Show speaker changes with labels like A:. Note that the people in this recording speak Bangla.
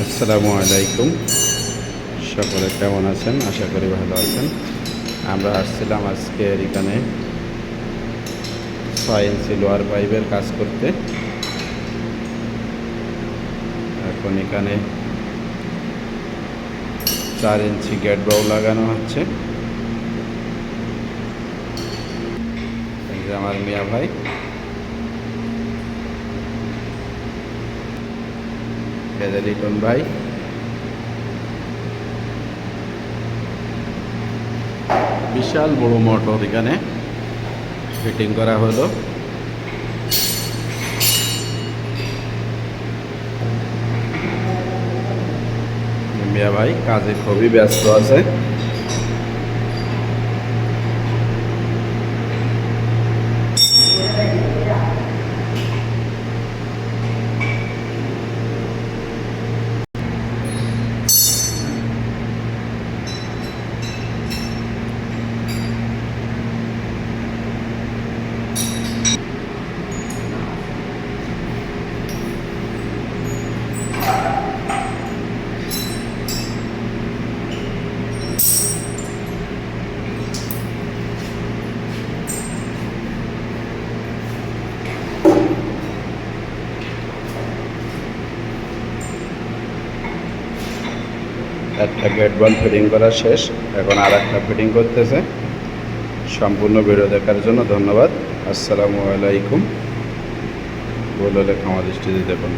A: আসসালামু আলাইকুম। সকলে কেমন আছেন? আশা করি ভালো আছেন। আমরা আসছিলাম আজকে এখানে 6 ইঞ্চি লোয়ার পাইপের কাজ করতে। এখন এখানে 4 ইঞ্চি গেট বাউ লাগানো হচ্ছে। এই যে আমার মিয়া ভাই, লিটন ভাই, বিশাল বড় মোটর এখানে ফিটিং করা হলো। মিয়া ভাই কাজে খুবই ব্যস্ত আছে। একটা গেট বল ফিটিং করা শেষ, এখন আর একটা ফিটিং করতেছে। সম্পূর্ণ ভিডিও দেখার জন্য ধন্যবাদ। আসসালামু আলাইকুম। ভুল হলে ক্ষমা দৃষ্টিতে দেখুন।